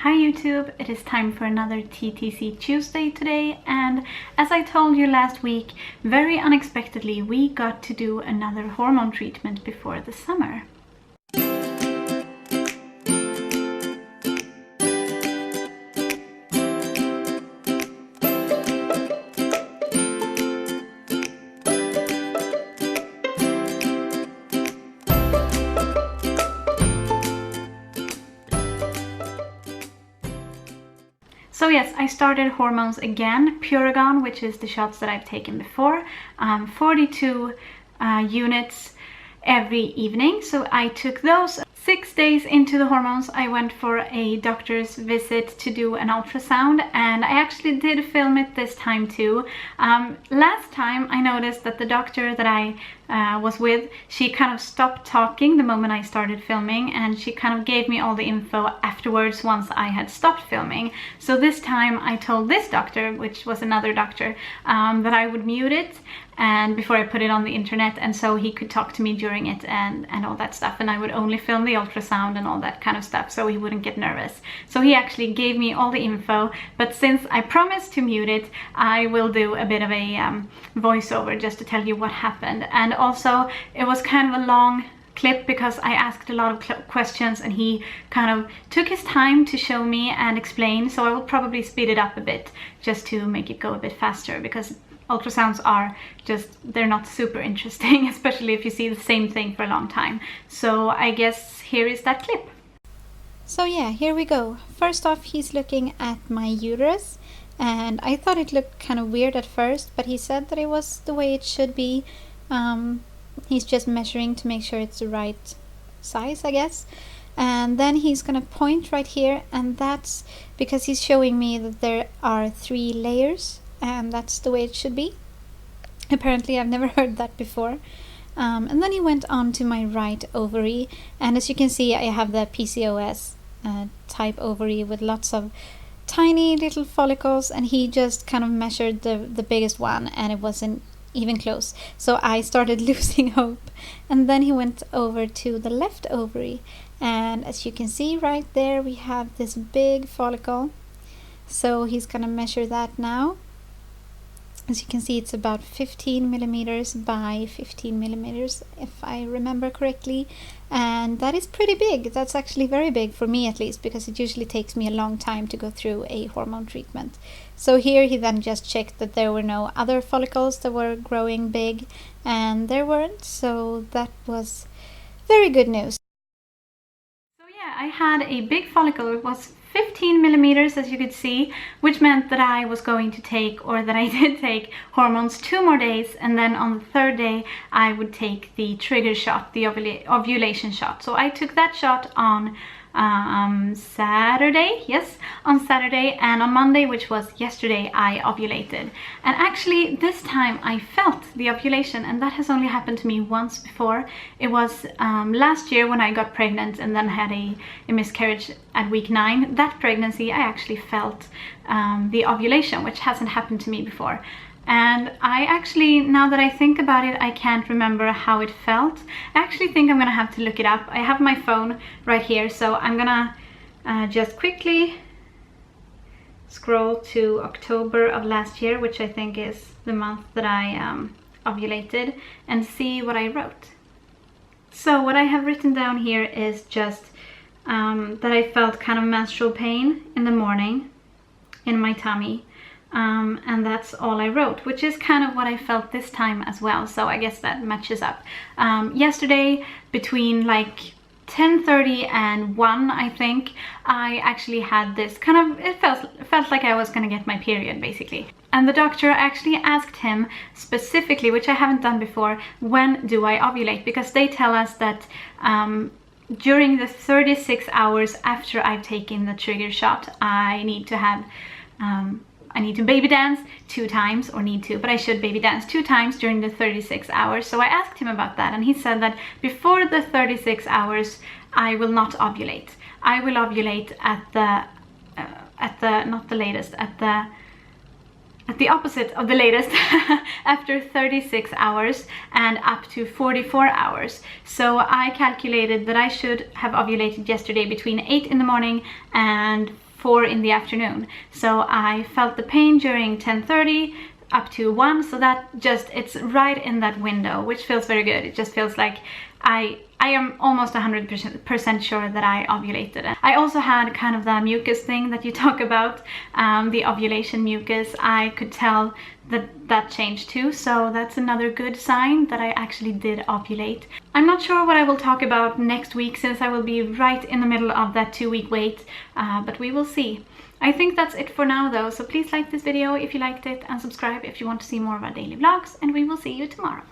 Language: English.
Hi YouTube, it is time for another TTC Tuesday today, and as I told you last week, very unexpectedly we got to do another hormone treatment before the summer. So yes, I started hormones again, Puregon, which is the shots that I've taken before, 42 units every evening. So I took those. 6 days into the hormones, I went for a doctor's visit to do an ultrasound, and I actually did film it this time too. Last time I noticed that the doctor that I was with, she kind of stopped talking the moment I started filming, and she kind of gave me all the info afterwards once I had stopped filming. So this time I told this doctor, which was another doctor, that I would mute it and before I put it on the internet, and so he could talk to me during it and all that stuff, and I would only film the ultrasound and all that kind of stuff so he wouldn't get nervous. So he actually gave me all the info, but since I promised to mute it, I will do a bit of a voiceover just to tell you what happened. And also it was kind of a long clip because I asked a lot of questions and he kind of took his time to show me and explain, so I will probably speed it up a bit just to make it go a bit faster, because ultrasounds are just, they're not super interesting, especially if you see the same thing for a long time. So I guess here is that clip. So yeah, here we go. First off, he's looking at my uterus, and I thought it looked kind of weird at first, but he said that it was the way it should be. He's just measuring to make sure it's the right size, I guess. And then he's gonna point right here, and that's because he's showing me that there are 3 layers, and that's the way it should be. Apparently I've never heard that before. And then he went on to my right ovary, and as you can see I have the PCOS type ovary with lots of tiny little follicles, and he just kind of measured the biggest one and it wasn't even close. So I started losing hope, and then he went over to the left ovary, and as you can see right there we have this big follicle. So he's gonna measure that now. As you can see, it's about 15 millimeters by 15 millimeters, if I remember correctly. And that is pretty big. That's actually very big for me, at least, because it usually takes me a long time to go through a hormone treatment. So here he then just checked that there were no other follicles that were growing big, and there weren't. So that was very good news. So yeah, I had a big follicle. It was 15 millimeters, as you could see, which meant that I was going to take, or that I did take, hormones 2 more days, and then on the 3rd day I would take the trigger shot, the ovulation shot. So I took that shot on Saturday, yes, on Saturday, and on Monday, which was yesterday, I ovulated. And actually this time I felt the ovulation, and that has only happened to me once before. It was last year when I got pregnant and then had a miscarriage at week 9. That pregnancy I actually felt the ovulation, which hasn't happened to me before. And I actually, now that I think about it, I can't remember how it felt. I actually think I'm gonna have to look it up. I have my phone right here, so I'm gonna just quickly scroll to October of last year, which I think is the month that I ovulated, and see what I wrote. So what I have written down here is just that I felt kind of menstrual pain in the morning in my tummy. And that's all I wrote, which is kind of what I felt this time as well, so I guess that matches up. Yesterday between like 10:30 and 1, I think, I actually had this kind of, it felt like I was gonna get my period basically. And the doctor actually asked him specifically, which I haven't done before, when do I ovulate, because they tell us that during the 36 hours after I've taken the trigger shot, I need to have I need to baby dance 2 times, or need to, but I should baby dance 2 times during the 36 hours. So I asked him about that, and he said that before the 36 hours I will not ovulate. I will ovulate at the not the latest, at the opposite of the latest after 36 hours and up to 44 hours. So I calculated that I should have ovulated yesterday between 8 in the morning and 4 in the afternoon. So I felt the pain during 10:30 up to 1, so that just, it's right in that window, which feels very good. It just feels like I am almost 100% sure that I ovulated. I also had kind of the mucus thing that you talk about, the ovulation mucus. I could tell that changed too, so that's another good sign that I actually did ovulate. I'm not sure what I will talk about next week, since I will be right in the middle of that 2-week wait, but we will see. I think that's it for now though, so please like this video if you liked it and subscribe if you want to see more of our daily vlogs, and we will see you tomorrow.